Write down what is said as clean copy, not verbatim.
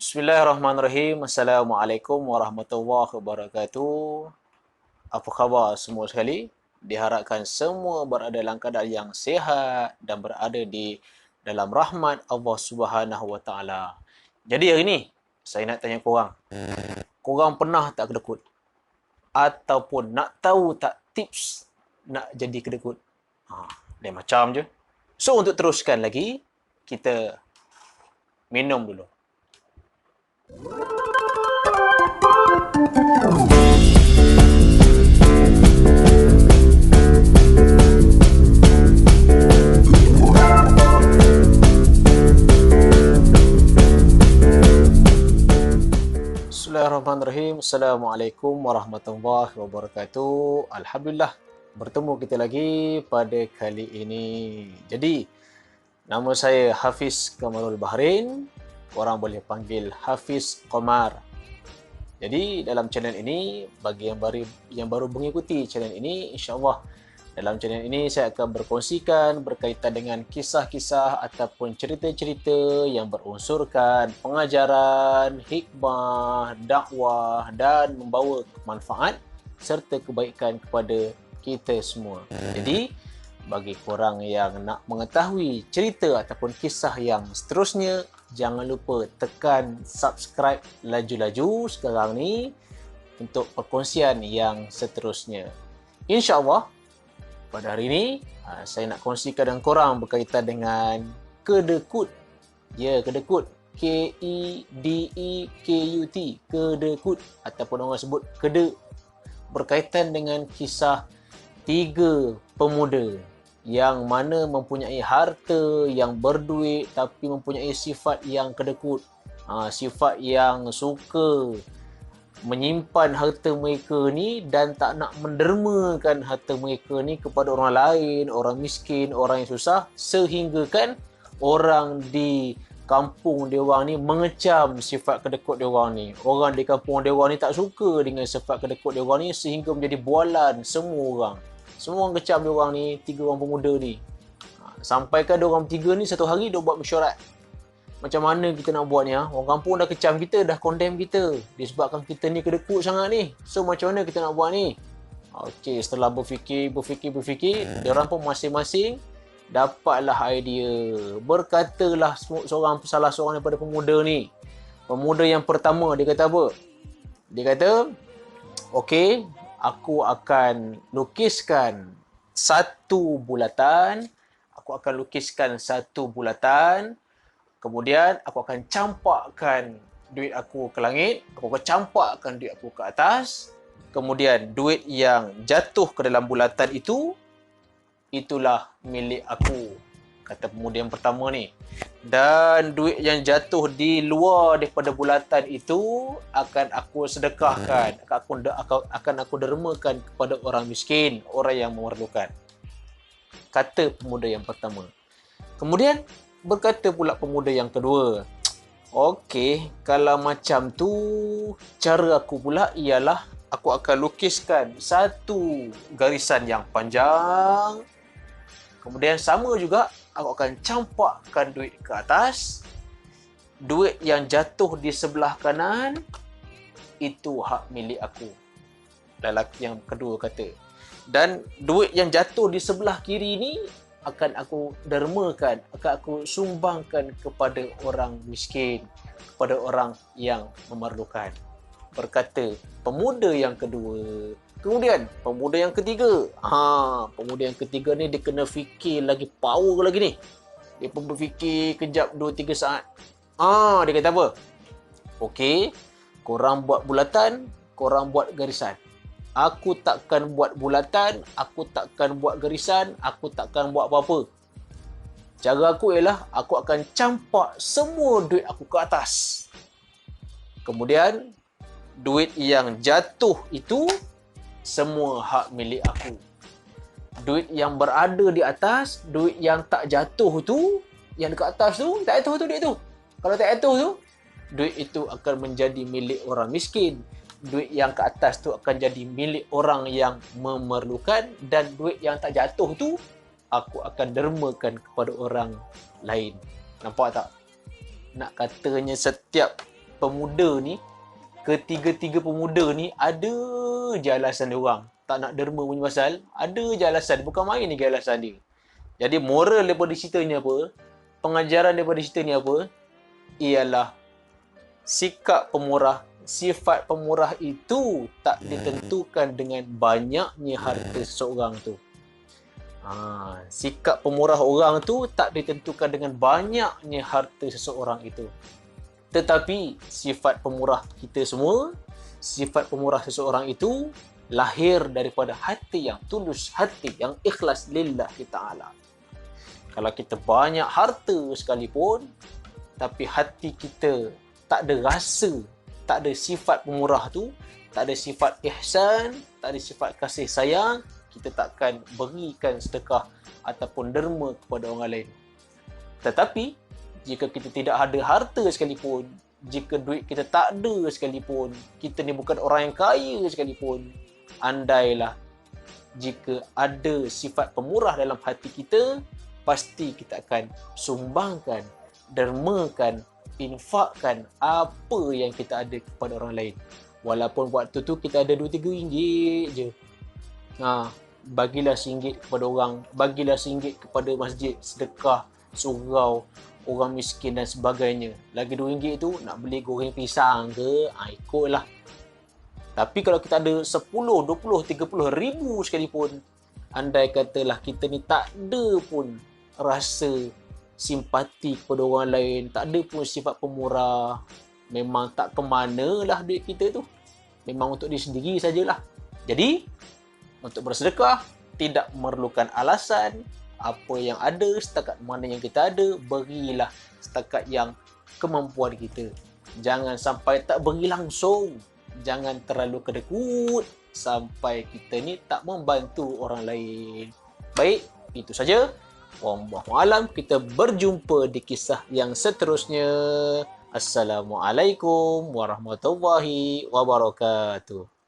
Bismillahirrahmanirrahim. Assalamualaikum warahmatullahi wabarakatuh. Apa khabar semua sekali? Diharapkan semua berada dalam keadaan yang sihat dan berada di dalam rahmat Allah Subhanahu Wa Taala. Jadi hari ni saya nak tanya korang. Korang pernah tak kedekut? Ataupun nak tahu tak tips nak jadi kedekut? Lain macam je. So untuk teruskan lagi, kita minum dulu. Bismillahirrahmanirrahim. Assalamualaikum warahmatullahi wabarakatuh. Alhamdulillah, bertemu kita lagi pada kali ini. Jadi, nama saya Hafiz Kamarul Bahrain. Korang boleh panggil Hafiz Qamar. Jadi, dalam channel ini, bagi yang baru mengikuti channel ini, insya-Allah dalam channel ini saya akan berkongsikan berkaitan dengan kisah-kisah ataupun cerita-cerita yang berunsurkan pengajaran, hikmah, dakwah dan membawa manfaat serta kebaikan kepada kita semua. Jadi, bagi korang yang nak mengetahui cerita ataupun kisah yang seterusnya, jangan lupa tekan subscribe laju-laju sekarang ni untuk perkongsian yang seterusnya. InsyaAllah, pada hari ini, saya nak kongsikan dengan korang berkaitan dengan kedekut. Ya, kedekut. K-E-D-E-K-U-T. Kedekut. Ataupun orang sebut kedek. Berkaitan dengan kisah 3 pemuda yang mana mempunyai harta, yang berduit tapi mempunyai sifat yang kedekut. Sifat yang suka menyimpan harta mereka ni dan tak nak mendermakan harta mereka ni kepada orang lain, orang miskin, orang yang susah, sehingga kan orang di kampung dia orang ni mengecam sifat kedekut dia orang ni. Orang di kampung dia orang ni tak suka dengan sifat kedekut dia orang ni sehingga menjadi bualan semua orang. Semua orang kecam dia orang ni, 3 orang pemuda ni. Sampaikan dia orang 3 ni satu hari dia buat mesyuarat. Macam mana kita nak buat ni? Orang kampung dah kecam kita, dah condemn kita disebabkan kita ni kedekut sangat ni. So macam mana kita nak buat ni? Okey, setelah berfikir, dia orang pun masing-masing dapatlah idea. Berkatalah salah seorang daripada pemuda ni. Pemuda yang pertama dia kata apa? Dia kata, okey, aku akan lukiskan satu bulatan. Kemudian aku akan campakkan duit aku ke langit. Aku akan campakkan duit aku ke atas. Kemudian duit yang jatuh ke dalam bulatan itu, itulah milik aku, kata pemuda yang pertama ni. Dan duit yang jatuh di luar daripada bulatan itu akan aku sedekahkan, akan aku dermakan kepada orang miskin, orang yang memerlukan, kata pemuda yang pertama. Kemudian berkata pula pemuda yang kedua, okey, kalau macam tu, cara aku pula ialah aku akan lukiskan satu garisan yang panjang. Kemudian sama juga, aku akan campakkan duit ke atas. Duit yang jatuh di sebelah kanan, itu hak milik aku. Lelaki yang kedua kata. Dan duit yang jatuh di sebelah kiri ni, akan aku dermakan, akan aku sumbangkan kepada orang miskin, kepada orang yang memerlukan, berkata pemuda yang kedua. Kemudian pemuda yang ketiga, pemuda yang ketiga ni dia kena fikir lagi, power lagi ni. Dia pun berfikir kejap 2-3 saat. Dia kata apa? Okey, korang buat bulatan, korang buat garisan. Aku takkan buat bulatan, aku takkan buat garisan, aku takkan buat apa-apa. Cara aku ialah aku akan campak semua duit aku ke atas. Kemudian duit yang jatuh itu semua hak milik aku. Duit yang berada di atas, duit yang tak jatuh tu, yang dekat atas tu, tak jatuh tu duit tu. Kalau tak jatuh tu, duit itu akan menjadi milik orang miskin. Duit yang ke atas tu akan jadi milik orang yang memerlukan, dan duit yang tak jatuh tu aku akan dermakan kepada orang lain. Nampak tak? Nak katanya setiap pemuda ni, ketiga-tiga pemuda ni ada je alasan dia orang tak nak derma punya pasal, ada je alasan, bukan main ni alasan dia. Jadi moral daripada cerita ni apa? Pengajaran daripada cerita ni apa? Ialah sikap pemurah, sifat pemurah itu tak ditentukan dengan banyaknya harta seseorang tu. Sikap pemurah orang tu tak ditentukan dengan banyaknya harta seseorang itu. Tetapi sifat pemurah kita semua, sifat pemurah seseorang itu lahir daripada hati yang tulus, hati yang ikhlas lillahi ta'ala. Kalau kita banyak harta sekalipun, tapi hati kita tak ada rasa, tak ada sifat pemurah tu, tak ada sifat ihsan, tak ada sifat kasih sayang, kita takkan berikan sedekah ataupun derma kepada orang lain. Tetapi, jika kita tidak ada harta sekalipun, jika duit kita tak ada sekalipun, kita ni bukan orang yang kaya sekalipun, andailah jika ada sifat pemurah dalam hati kita, pasti kita akan sumbangkan, dermakan, infakkan apa yang kita ada kepada orang lain. Walaupun waktu tu kita ada 2-3 ringgit je. Bagilah RM1 kepada orang, bagilah RM1 kepada masjid, sedekah, surau, orang miskin dan sebagainya. Lagi RM2 tu nak beli goreng pisang ke, ikutlah. Tapi kalau kita ada 10, 20, 30 ribu sekalipun, andai katalah kita ni tak ada pun rasa simpati kepada orang lain, tak ada pun sifat pemurah, memang tak ke manalah duit kita tu. Memang untuk diri sendiri sajalah. Jadi, untuk bersedekah, tidak memerlukan alasan. Apa yang ada, setakat mana yang kita ada, berilah setakat yang kemampuan kita. Jangan sampai tak beri langsung. Jangan terlalu kedekut sampai kita ni tak membantu orang lain. Baik, itu saja. Wallahu a'lam. Kita berjumpa di kisah yang seterusnya. Assalamualaikum warahmatullahi wabarakatuh.